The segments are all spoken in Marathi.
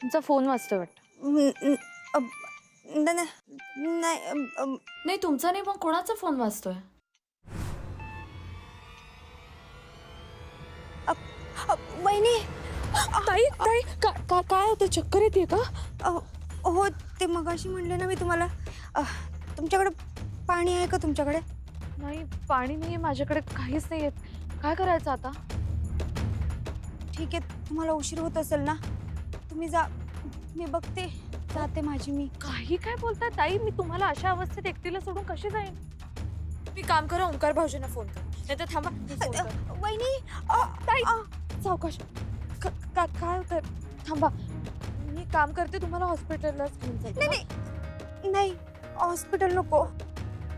तुमचा फोन वाजतोय वाटतं. नाही तुमचा नाही, मग कोणाचा फोन वाजतोय? वहिनी. ताई ताई काय होतं, चक्कर येते का? हो, ते मगाशी म्हणले ना मी तुम्हाला. तुमच्याकडे पाणी आहे का तुमच्याकडे? नाही, पाणी नाहीये माझ्याकडे, काहीच नाहीये. काय करायचं आता? ठीक आहे, तुम्हाला उशीर होत असेल ना, तुम्ही जा, मी बघते, जाते माझी मी. काही काय बोलताय ताई? मी तुम्हाला अशा अवस्थेत एकटीला सोडून कशी जाईन? मी काम करा, ओंकार भाऊजींना फोन कर. नाही तर थांबा, मी फोन करते. वहिनी. ताई सावकाश. काय होतंय? थांबा, मी काम करते, तुम्हाला हॉस्पिटललाच घेऊन जाईल. नाही नाही, हॉस्पिटल नको,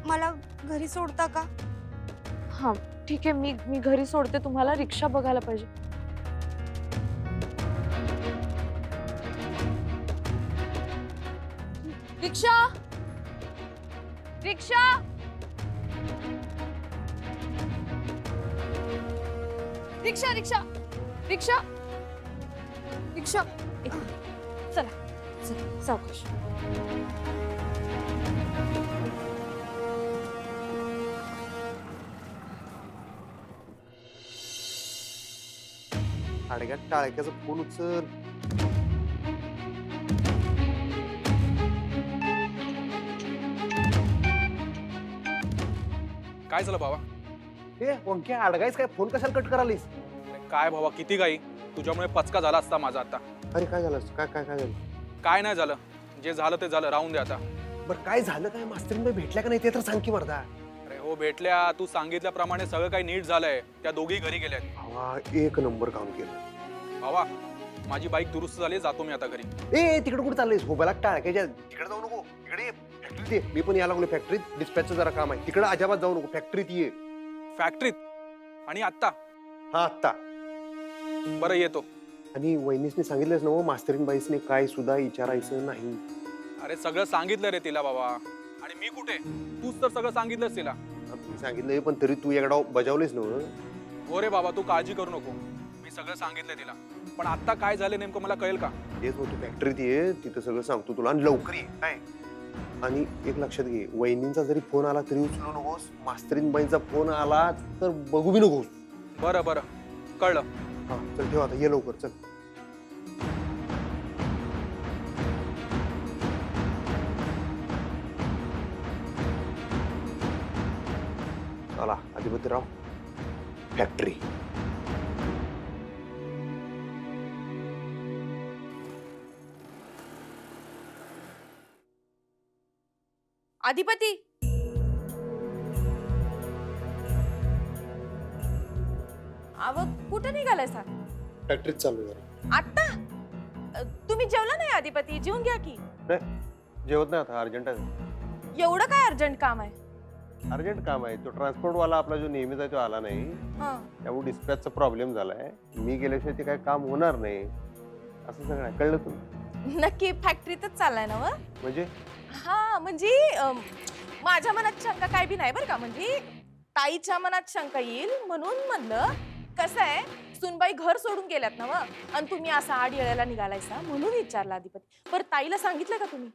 मला घरी सोडता का? हां ठीक आहे, मी घरी सोडते तुम्हाला. रिक्षा बघायला पाहिजे. रिक्षा रिक्षा रिक्षा रिक्षा रिक्षा रिक्षा. चला चला, सावकाश. अडग्यात टाळक्याचा फोन उचल. काय झालं भावा? ए ओंक्या, अडगायच काय? फोन कशाला कट करालीस? काय भावा, किती काही तुझ्यामुळे पचका झाला असता माझा आता. अरे काय झालं? काय काय काय झालं? काय नाही झालं, जे झालं ते झालं, राहून दे आता. बरं काय झालं? काय मास्तरीन भेटल्या का नाही ते तर सांग की मर्दा. अरे हो, भेटल्या. तू सांगितल्याप्रमाणे सगळं काही नीट झालंय. त्या दोघी घरी गेल्यात. भावा एक नंबर काम केलं. भावा, माझी बाईक दुरुस्त झाली, जातो मी आता घरी. ए तिकडे कुठे चाललंयस? हो मला टाळक्याच्या तिकडे जाऊ नको, इकडे फॅक्टरीत ये. मी पण यायला लागलो फॅक्टरीत, डिस्पॅचचं जरा काम आहे. तिकडे अजिबात जाऊ नको, फॅक्टरीत ये. फॅक्टरीत? आणि आत्ता? हा आत्ता. बरं येतो. आणि वहिनीसने सांगितलंच ना, मास्तरीन बाईसने काय सुद्धा विचारायचं नाही. अरे सगळं सांगितलं रे तिला बाबा. आणि मी कुठे? तूच तर सगळं सांगितलंस तिला. मी सांगितलं पण तरी तू एकदा बजावलेस ना. हो रे बाबा, तू काळजी करू नको, मी सगळं सांगितलंय तिला. पण आता काय झालं नेमकं मला कळेल का? तेच मग तू फॅक्टरीत ये, तिथं सगळं सांगतो तुला, आणि लवकर ये काय. आणि एक लक्षात घे, वहिनींचा जरी फोन आला तरी उचलू नकोस. मास्तरीन बाईंचा फोन आला तर बघू बी नकोस. बरं बरं, कळलं. हा चल, ठेव आता, ये लवकर चल. चला अधिपतीराव, फॅक्टरी. अधिपती, अव कुठे निघालाय सर? फॅक्टरीत चालू जरा. आता तुम्ही जेवला नाही अधिपती? जेवून घ्या की. नाही जेवत नाही आता, अर्जंट आहे. एवढं काय अर्जंट काम आहे? अर्जंट काम आहे. तो ट्रान्सपोर्ट वाला आपला जो नेहमीचा तो आला नाही, हं. त्यामुळे डिस्पॅचचा प्रॉब्लेम झालाय. मी गेल्याशिवाय ते काय काम होणार नाही, असं सगळं आहे. कळलं तुला? नक्की फॅक्टरीतच चाललाय ना? म्हणजे हा म्हणजे माझ्या मनात शंका काय बी नाही बरं का. म्हणजे ताईच्या मनात शंका येईल म्हणून म्हणलं. कसं आहे, सुनबाई घर सोडून गेल्यात ना आणि तुम्ही असा आड येळेला निघालायसा म्हणून विचारला अधिपती. बरं ताईला सांगितलं का तुम्ही?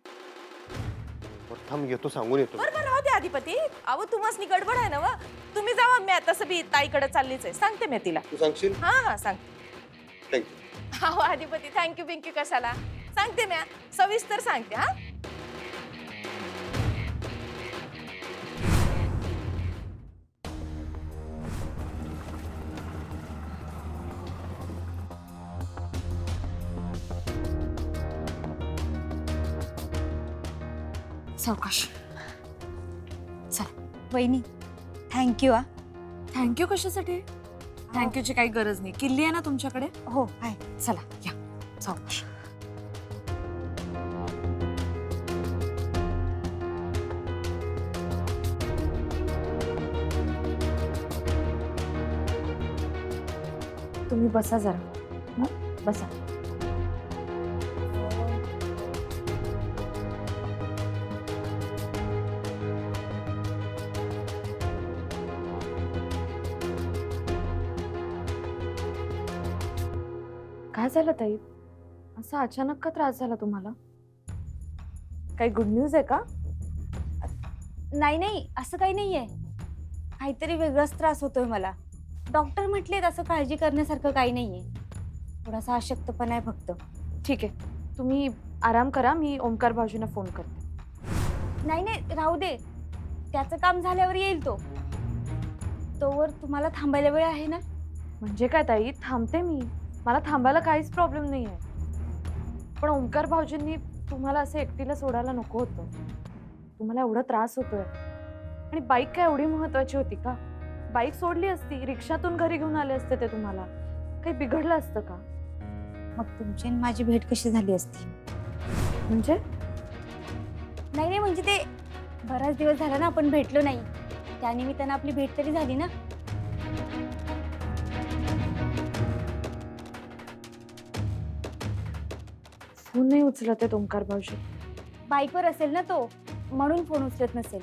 थांब येतो, सांगून येतो. बरं राहू दे अधिपती. अहो तुम्हाला गडबड आहे ना तुम्ही जावा. मी तसं बी ताईकडे चाललीच आहे, सांगते मी तिला. तू सांगशील? हा हा सांग. थँक्यू. अहो अधिपती थँक्यू बिंक्यू कशाला, सांगते मी, सविस्तर सांगते. हा सावकाश. वहिनी थँक्यू. थँक्यू कशासाठी? थँक्यूची काही गरज नाही. किल्ली आहे ना तुमच्याकडे? हो आहे. चला या, सावकाश. तुम्ही बसा जरा. बसा. काय झालं ताई? असा अचानक का त्रास झाला तुम्हाला? काही गुड न्यूज आहे का? नाही नाही, असं काही नाहीये. काहीतरी वेगळाच त्रास होतोय मला. डॉक्टर म्हटलेत असं काळजी करण्यासारखं काही नाहीये. थोडासा अशक्तपणा आहे फक्त. ठीक आहे, तुम्ही आराम करा, मी ओमकार भाऊजींना फोन करते. नाही नाही, राहू दे. त्याचं काम झाल्यावर येईल तो. तोवर तुम्हाला थांबायला वेळ आहे ना? म्हणजे काय ताई, थांबते मी. मला थांबायला काहीच प्रॉब्लेम नाही आहे. पण ओमकार भाऊजींनी तुम्हाला असं एकटीला सोडायला नको होतं. तुम्हाला एवढा त्रास होतोय आणि बाईक काय एवढी महत्वाची होती का? बाईक सोडली असती, रिक्षातून घरी घेऊन आले असते ते तुम्हाला. काही बिघडलं असतं का? मग तुमची आणि माझी भेट कशी झाली असती? म्हणजे नाही नाही, म्हणजे ते बराच दिवस झाला ना आपण भेटलो नाही. त्यानिमित्तानं आपली भेट तरी झाली ना. फोन नाही उचलत आहे ओमकार भाऊजी. बाईकवर असेल ना तो, म्हणून फोन उचलत नसेल.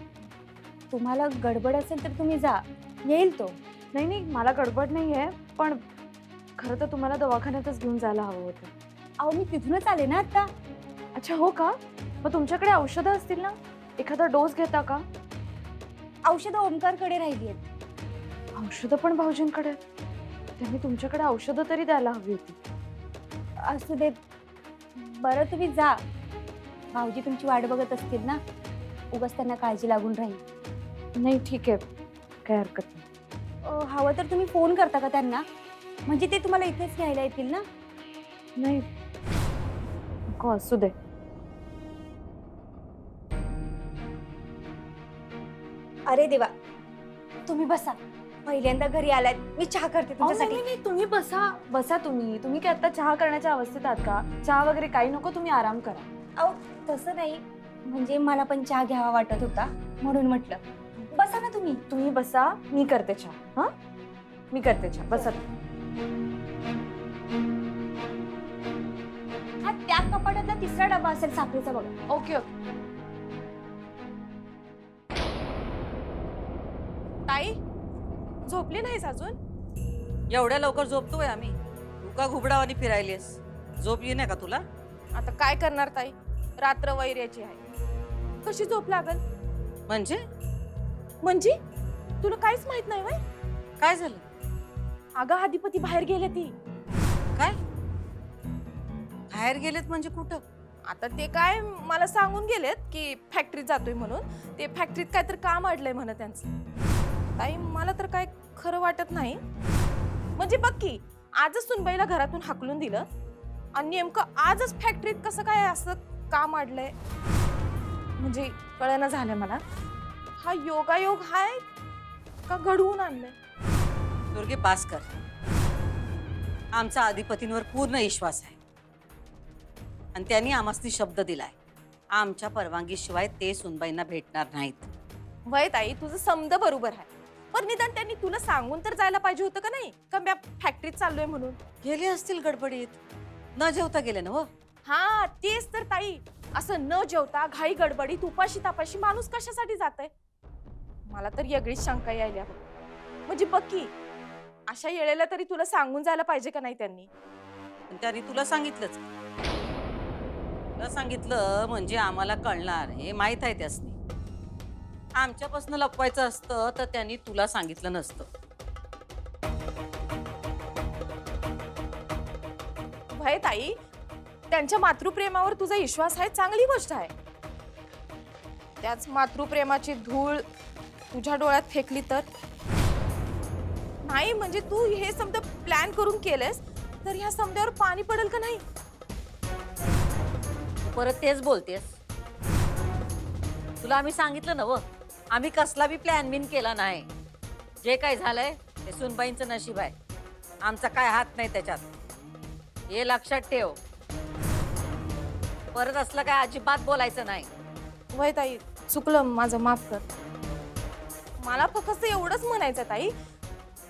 तुम्हाला गडबड असेल तर तुम्ही जा, येईल तो. नाही नाही, मला गडबड नाही आहे, पण खरं तर तुम्हाला दवाखान्यातच घेऊन जायला हवं होतं. अहो मी तिथूनच आले ना आता. अच्छा, हो का? मग तुमच्याकडे औषधं असतील ना? एखादा डोस घेता का? औषधं ओमकारकडे राहिली आहेत. औषधं पण भाऊजींकडे आहेत. त्यांनी तुमच्याकडे औषधं तरी द्यायला हवी होती. असू दे, बरं तुम्ही जा. भाऊजी तुमची वाट बघत असतील ना, उगाच त्यांना काळजी लागून राहील. नाही, ठीक आहे, काही हरकत नाही. हवं तर तुम्ही फोन करता का त्यांना? म्हणजे ते तुम्हाला इथेच घ्यायला येतील ना. नाही नको, असू दे. अरे देवा, तुम्ही बसा. पहिल्यांदा घरी आलात, मी चहा करते तुमच्यासाठी. नाही, तुम्ही बसा बसा. तुम्ही काय आता चहा करण्याच्या अवस्थेत आहात का? चहा वगैरे काही नको, तुम्ही आराम करा. अहो तसं नाही, म्हणजे मला पण चहा घ्यावा वाटत होता म्हणून म्हटलं. बसा ना तुम्ही. तुम्ही बसा, मी करते चहा. हा, मी करते चहा, बसा. हा त्या कपाटातला तिसरा डबा असेल साखरेचा बघा. Okay okay. ताई, झोपली नाहीस अजून? एवढ्या लवकर झोपतोय आम्ही? तू का घुबडावानी फिरायलीस? झोप ये नाही का तुला? आता काय करणार ताई, रात्र वैर्याची आहे. कशी झोप लागल? म्हणजे म्हणजे तुला काहीच माहित नाही वय? काय झालं? अगं अधिपती बाहेर गेले ती. काय बाहेर गेलेत म्हणजे कुठं? आता ते काय मला सांगून गेलेत की फॅक्टरीत जातोय म्हणून. ते फॅक्टरीत काय तर काम अडलंय म्हणा त्यांचं. ताई मला तर काय खरं वाटत नाही. म्हणजे बघ की, आजच सुनबाईला घरातून हाकलून दिलं आणि नेमकं आजच फॅक्टरीत कसं काय असं काम अडलंय म्हणजे कळना झालंय मला. हा योगायोग हाय का घडवून आणलंय? दुर्गे पास कर. आमचा अधिपतींवर पूर्ण विश्वास आहे आणि त्यांनी आम्हासनी शब्द दिलाय, आमच्या परवानगीशिवाय ते सुनबाईंना भेटणार नाहीत. वय ताई, तुझं समज बरोबर आहे, पण निदान त्यांनी तुला सांगून तर जायला पाहिजे होतं का नाही, का मी फॅक्टरीत चाललोय म्हणून? गेले असतील गडबडीत, न जेवता गेले ना हो. हा तेच तर ताई, असं न जेवता घाई गडबडीत उपाशी तापाशी माणूस कशासाठी जातय? मला तर वेगळीच शंका यायला हवी. म्हणजे बघ की, अशा वेळेला तरी तुला सांगून जायला पाहिजे का नाही त्यांनी? पण त्यांनी तुला सांगितलंच. तुला सांगितलं म्हणजे आम्हाला कळणार हे माहित आहे त्यासनी. आमच्यापासून लपवायचं असतं तर त्यांनी तुला सांगितलं नसतं. भय ताई, त्यांच्या मातृप्रेमावर तुझा विश्वास आहे, चांगली गोष्ट आहे. त्याच मातृप्रेमाची धूळ तुझ्या डोळ्यात फेकली तर? नाही म्हणजे तू हे समजा प्लॅन करून केलेस तर ह्या समद्यावर पाणी पडेल का नाही? परत तेच बोलतेस? तुला आम्ही सांगितलं ना व, आम्ही कसला बी प्लॅन बिन केला नाही. जे काय झालंय ते सुनबाईंचं नशीब आहे, आमचा काय हात नाही त्याच्यात. हे लक्षात ठेव. परत असलं काय अजिबात बोलायचं नाही. वय ताई, चुकलं, माझं माफ कर. मला फक्त एवढंच म्हणायचं ताई,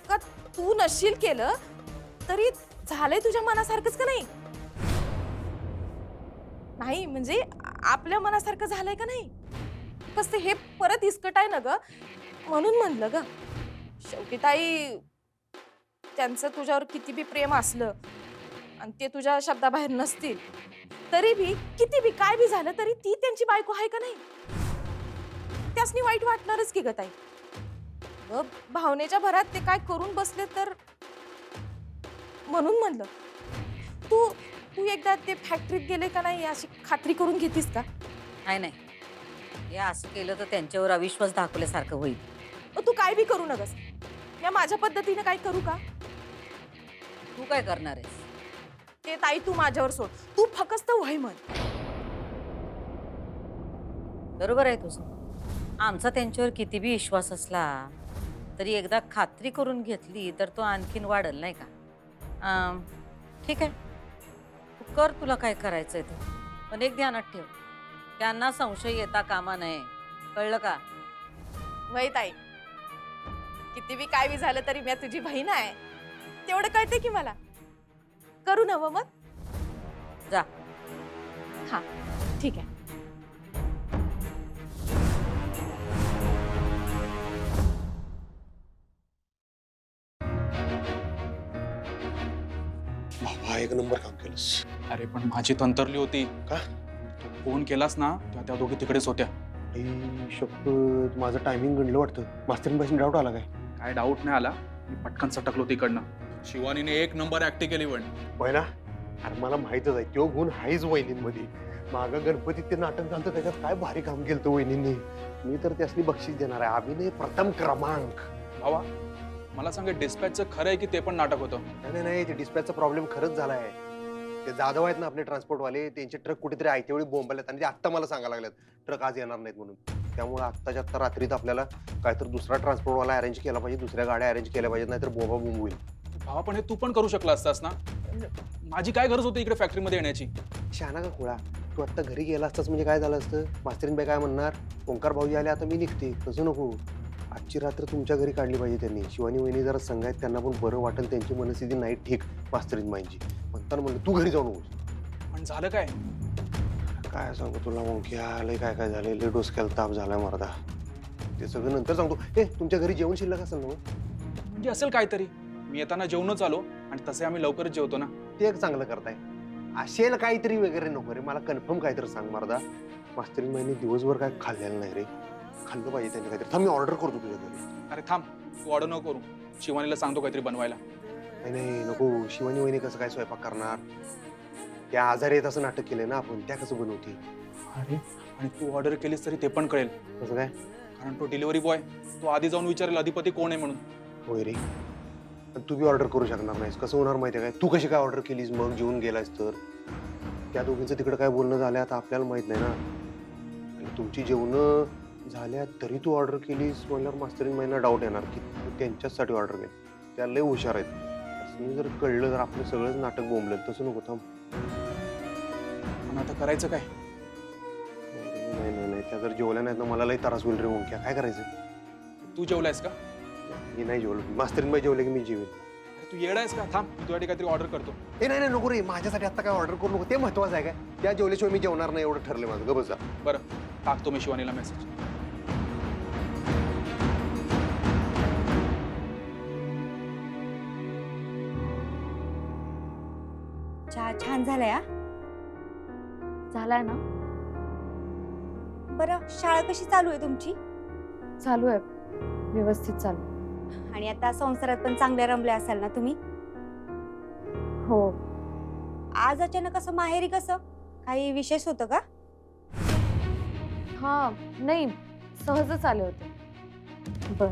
का तू नशील केलं तरी झालंय तुझ्या मनासारखंच का नाही? नाही म्हणजे आपल्या मनासारखं झालंय का नाही? कसं हे परत इस्कट आहे ना ग, म्हणून म्हणलं ग. शेवटी ताई, त्यांचं तुझ्यावर किती बी प्रेम असलं आणि ते तुझ्या शब्दाबाहेर नसतील तरी बी किती बी काय बी झालं तरी ती त्यांची बायको आहे का नाही, त्यासनी वाईट वाटणारच की ग ताई. भावनेच्या भरात ते काय करून बसले तर म्हणून म्हणलं तू तू एकदा ते फॅक्टरीत गेले का नाही अशी खात्री करून घेतीस का? नाही नाही, हे असं केलं तर त्यांच्यावर अविश्वास दाखवल्यासारखं होईल. तू काय बी करू नकस, मी माझ्या पद्धतीने काय करू का? तू काय करणार आहेस? ते ताई तू माझ्यावर सोड, तू फक्त वय म्हण. बरोबर आहे तुझं. आमचा त्यांच्यावर किती बी विश्वास असला तरी एकदा खात्री करून घेतली तर तो आणखीन वाढेल नाही का? ठीक आहे, तू कर तुला काय करायचंय ते, पण एक ध्यानात ठेव, त्यांना संशय येता कामा नये, कळलं का? वय ताई, किती बी काय बी झालं तरी मी तुझी बहीण आहे तेवढं कळते की मला. करू नव मग? जा. हा ठीक आहे. बाबा एक नंबर काम केलंस. अरे पण माझी तंतरली होती. का? तू फोन केलास ना तेव्हा त्या दोघी तिकडेच होत्या. शपथ, माझं टायमिंग गणलं वाटतं. मास्तरींपासून डाऊट आला काय? काय डाऊट नाही आला, मी पटकन सटकलो तिकडनं. शिवानीने एक नंबर ऍक्टिंग केली पण. होय ना? अरे मला माहितच आहे तो गुण हायच वहिनींमध्ये. मागं गणपतीत ते नाटक झालं त्याच्यात काय भारी काम केलं वहिनींनी. मी तर त्यासनी बक्षीस देणार आहे, अभिनय प्रथम क्रमांक. भावा मला सांग, डिस्पॅचचं खरं आहे की ते पण नाटक होतं? नाही नाही, ते डिस्पॅचचा प्रॉब्लेम खरंच झाला आहे. ते जाधव आहेत ना आपले ट्रान्सपोर्टवाले, त्यांचे ट्रक कुठेतरी आयत्या वेळी बोंबलेत आणि ते आत्ता मला सांगायला लागलेत ट्रक आज येणार नाहीत म्हणून. त्यामुळे आत्ताच्या आत्ता रात्रीत आपल्याला काहीतरी दुसरा ट्रान्सपोर्टवाला अरेंज केला पाहिजे, दुसऱ्या गाड्या अरेंज केल्या पाहिजेत, नाहीतर बोंबा बोंब होईल. भावा पण हे तू पण करू शकला असतास ना. माझी काय गरज होती इकडे फॅक्टरीमध्ये येण्याची? शहाणा का खोळा, तू आत्ता घरी गेला असतास म्हणजे काय झालं असतं? मास्तरीनबाई काय म्हणणार, ओंकार भाऊजी आले आता मी निघते. तसं नको, आजची रात्र तुमच्या घरी काढली पाहिजे त्यांनी. शिवानी वहिनी जरा संघ आहेत, त्यांना पण बरं वाटेल, त्यांची मनस्थिती नाही ठीक मास्तरीनबाईंची. म्हणताना म्हणलं तू घरी जाऊ नकोस. पण झालं काय? काय सांगू तुला ओंक्या, लय काय काय झालंय, लय डोसक्याला ताप झालाय मर्दा. ते सगळं नंतर सांगतो. ए तुमच्या घरी जेवण शिल्लक असेल ना? म्हणजे असेल काहीतरी. मी येताना जेवणच आलो आणि तसे आम्ही लवकरच जेवतो ना. ते एक चांगलं करताय. असेल काहीतरी वगैरे नको रे, मला कन्फर्म काहीतरी सांग मर्दा. मास्तरीनबाईंनी दिवसभर काय खाल्लेलं नाही रे, खाल्लं पाहिजे त्यांनी काहीतरी. थांब मी ऑर्डर करतो तुझ्या घरी. अरे थांब, तू ऑर्डर नको करू, शिवानीला सांगतो काहीतरी बनवायला. नाही नाही नको, शिवानी वहिनी कसं काय स्वयंपाक करणार? त्या आजारी येत असं नाटक केलंय ना आपण, त्या कसं बनवते? अरे आणि तू ऑर्डर केलीस तरी ते पण कळेल, कसं काय? कारण तो डिलिव्हरी बॉय तो आधी जाऊन विचारेल अधिपती कोण आहे म्हणून. होय रे, पण तू बी ऑर्डर करू शकणार नाहीस. कसं होणार माहिती आहे काय? तू कशी काय ऑर्डर केलीस मग जेवून गेलास तर? त्या दोघींचं तिकडे काय बोलणं झालं आता आपल्याला माहित नाही ना. आणि तुमची जेवणं झाल्या तरी तू ऑर्डर केलीस म्हणल्यावर मास्तरीन महिना डाऊट येणार की तू त्यांच्याचसाठी ऑर्डर केली. त्या लय हुशार आहेत. असं जर कळलं तर आपलं सगळंच नाटक बोंबलं. तसं नको. थांब. पण आता करायचं काय? नाही नाही नाही, त्या जर जेवल्या नाहीत ना मला लय त्रास होईल रे ओंक्या. काय करायचं? तू जेवलायस का? मी नाही जेवलो. मास्तरीनबाई जेवले की मी जेवेन. अरे तू येडायस का? थांब, मी तुझ्यासाठी काहीतरी ऑर्डर करतो. हे नाही नाही नको रे, माझ्यासाठी आता काय ऑर्डर करू नको. ते महत्वाचं आहे काय? त्या जेवल्याशिवाय मी जेवणार नाही एवढं ठरलं माझं. गबस जा. बरं, टाकतो मी शिवानीला मेसेज. चहा छान झालाय हा. झालाय ना? बरं, शाळा कशी चालू आहे तुमची? चालू आहे, व्यवस्थित चालू. आणि आता संसारात पण चांगले रमले असाल ना तुम्ही? हो. आज अचानक असं माहेरी कसं? काही विशेष होतं का? हा नाही, सहजच आले होते. बर.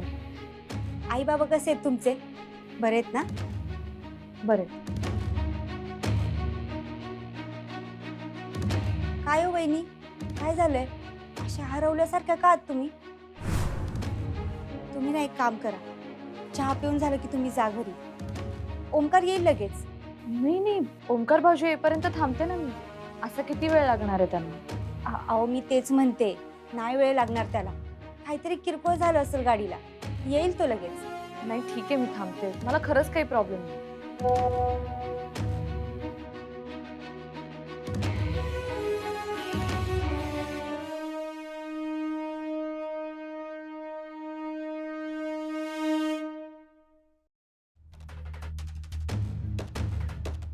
आई बाबा कसे आहेत तुमचे? बरे आहेत ना? बरे. काय हो वहिनी, काय झालंय? अशा हरवल्यासारख्या का आहात तुम्ही? तुम्ही ना एक काम करा, चहा पिऊन झालं की तुम्ही जा घरी. ओंकार येईल लगेच. नाही नाही, ओंकार भाऊजी येईपर्यंत थांबते ना मी. असं किती वेळ लागणार आहे त्यांना? अहो मी तेच म्हणते, नाही वेळ लागणार त्याला. काहीतरी किरकोळ झालं असेल गाडीला, येईल तो लगेच. नाही ठीक आहे, मी थांबते. मला खरंच काही प्रॉब्लेम नाही.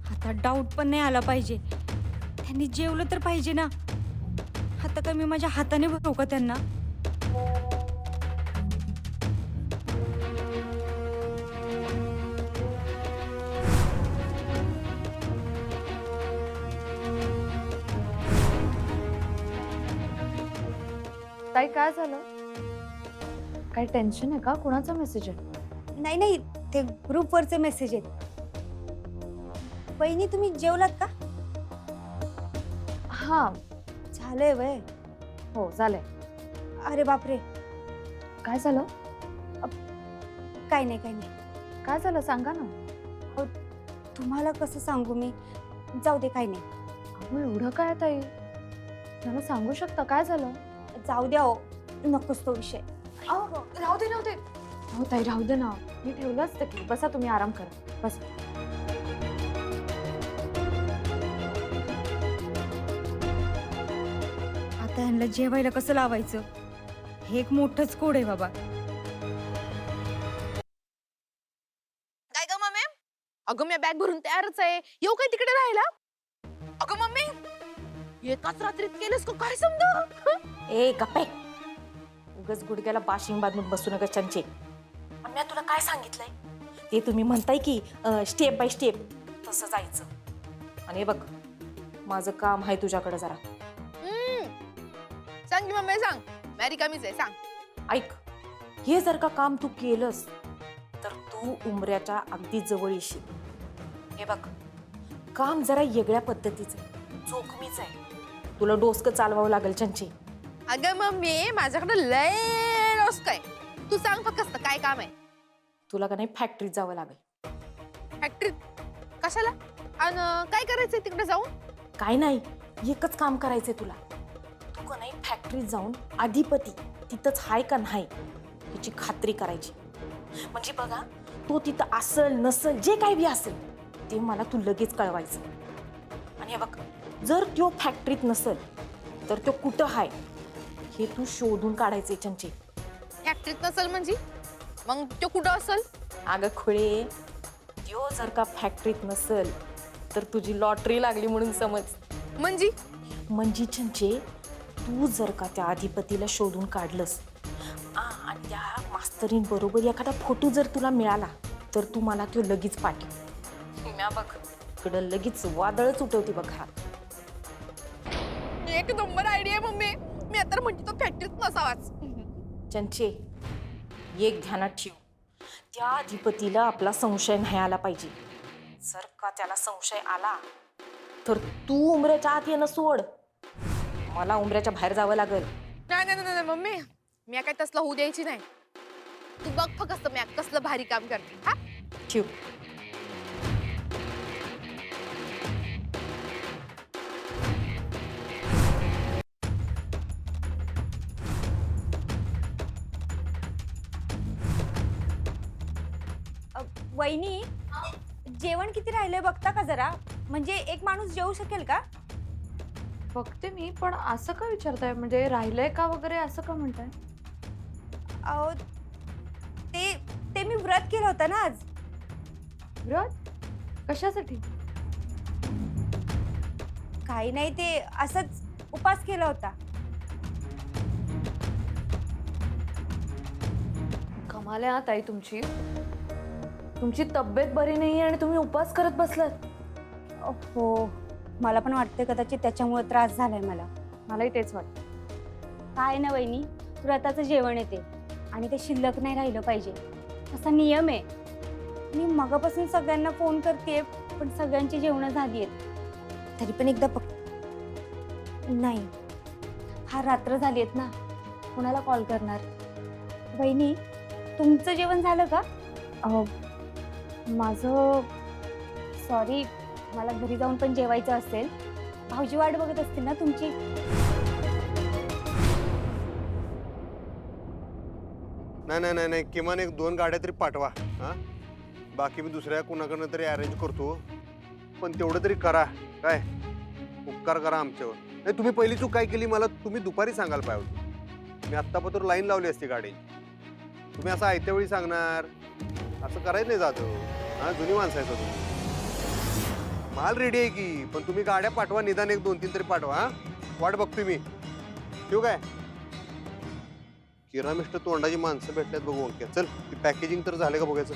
आता आता डाऊट पण नाही आला पाहिजे. त्यांनी जेवलं तर पाहिजे ना. आता काय मी माझ्या हाताने भरू का त्यांना? ताई काय झालं? काही टेन्शन आहे का? कुणाचा मेसेज आहे? नाही नाही, ते ग्रुपवरचे मेसेज आहेत. वहिनी तुम्ही जेवलात का? हा, झालंय वय. हो झालंय. अरे बापरे, काय झालं? काय नाही काय नाही. काय झालं सांगा ना. तुम्हाला कसं सांगू मी? जाऊ दे, काय नाही. अहो एवढं काय ताई? मला सांगू शकता काय झालं? जाऊ द्या, हो नकोच तो विषय. अहो राहू दे राहू दे. हो ताई राहू दे ना, मी ठेवलं असतं की. बसा तुम्ही आराम करा, बसा. आता यांना जेवायला कसं लावायचं हे एक मोठंच कोड आहे बाबा. काय ग मम्मी? अगं मी बॅग भरून तयारच आहे. येऊ काय तिकडे राहायला? अगं मम्मी, एकाच रात्रीत केलंस का काय समजा? ए गप्पे, उगाच गुडघ्याला बाशिंग बांधून बसू नका चंचे. पण मी तुला काय सांगितलंय ते तुम्ही म्हणताय की स्टेप बाय स्टेप तसं जायचं. आणि हे बघ, माझं काम आहे तुझ्याकडे जरा. सांग की मम्मी, सांग. मॅरी कमीच आहे, सांग. ऐक, हे जर का काम तू केलंस तर तू उमऱ्याच्या अगदी जवळ येशील. हे बघ, काम जरा वेगळ्या पद्धतीचं आहे, जोखमीच आहे. तुला डोसकं चालवावं लागेल चंचे. अगं मम्मी, माझ्याकडे लय डोसकं आहे. तू सांग फक्त काय काम आहे. तुला का नाही फॅक्टरीत जावं लागेल. फॅक्टरीत कशाला? आणि काय करायचंय तिकडे जाऊन? काय नाही, एकच काम करायचंय तुला. तू का नाही फॅक्टरीत जाऊन अधिपती तिथंच हाय का नाही याची खात्री करायची. म्हणजे बघा, तो तिथं असल नसल जे काही बी असेल ते मला तू लगेच कळवायचं. आणि हे बघ, जर तो फॅक्टरीत नसल तर तो कुठं हाय हे तू शोधून काढायचे चंचे. फॅक्टरीत नसल म्हणजे? मग तो कुठं असल? अगं खुळे, तो जर का फॅक्टरीत नसल तर तुझी लॉटरी लागली म्हणून समज. म्हणजे चंचे, तू जर का त्या अधिपतीला शोधून काढलंस आणि त्या मास्तरींबरोबर एखादा फोटो जर तुला मिळाला तर तू मला तो लगेच पाठव. म्या बघ इकडं लगेच वादळच उठवते बघ. हा एक नंबर आयडिया मम्मी. मी आता म्हणते तो फॅक्टरीत नसावाच. चंचे, एक ध्यानात ठेव, त्या अधिपतीला आपला संशय नाही आला पाहिजे. जर का त्याला संशय आला तर तू उमऱ्याच्या आत येणं सोड, मला उमऱ्याच्या बाहेर जावं लागेल. नाही मम्मी, मी काय तसलं होऊ द्यायची नाही. तू बघ फक्त मी कसलं भारी काम करते. हा, ठेव. वहिनी, जेवण किती राहिलंय बघता का जरा? म्हणजे एक माणूस जेवू शकेल का? बघते मी, पण असं का विचारताय? म्हणजे राहिलंय का वगैरे असं का म्हणताय? अहो, ते मी व्रत केलं होतं ना आज. व्रत? कशासाठी? काही नाही, ते असंच उपास केला होता. कमाल आहे हा ताई तुमची. तुमची तब्येत बरी नाही आणि तुम्ही उपवास करत बसलात. हो, मला पण वाटतं कदाचित त्याच्यामुळे त्रास झालाय मला. मलाही तेच वाटतं. काय ना वहिनी, व्रताचं जेवण येते आणि ते शिल्लक नाही राहिलं पाहिजे असा नियम आहे. मी मगापासून सगळ्यांना फोन करते पण सगळ्यांची जेवणं झाली आहेत. तरी पण एकदा नाही, फार रात्र झाली आहेत ना, कोणाला कॉल करणार? वहिनी, तुमचं जेवण झालं का? माझं सॉरी, मला घरी जाऊन पण जेवायचं असेल. भाऊजी वाट बघत असतील ना तुमची. नाही, किमान 1-2 गाड्या तरी पाठवा. हा, बाकी मी दुसऱ्या कुणाकडनं तरी अरेंज करतो, पण तेवढं तरी करा. काय उपकार करा आमच्यावर. नाही, तुम्ही पहिली चूक काय केली मला तुम्ही दुपारी सांगायला पाहिजे होतं. मी आत्तापत्र लाईन लावली असती गाडी. तुम्ही असं आयत्या वेळी सांगणार, असं करायचं नाही. जातो हा, जुनी माणसं आहे तुम्ही. माल रेडी आहे की, पण तुम्ही गाड्या पाठवा, निदान 1-2-3 तरी पाठवा. हा, वाट बघतोय मी. ठेवू काय? किरामिष्ट तोंडाची माणसं भेटल्यात बघू. ओके चल, पॅकेजिंग तर झालं का बघायचं.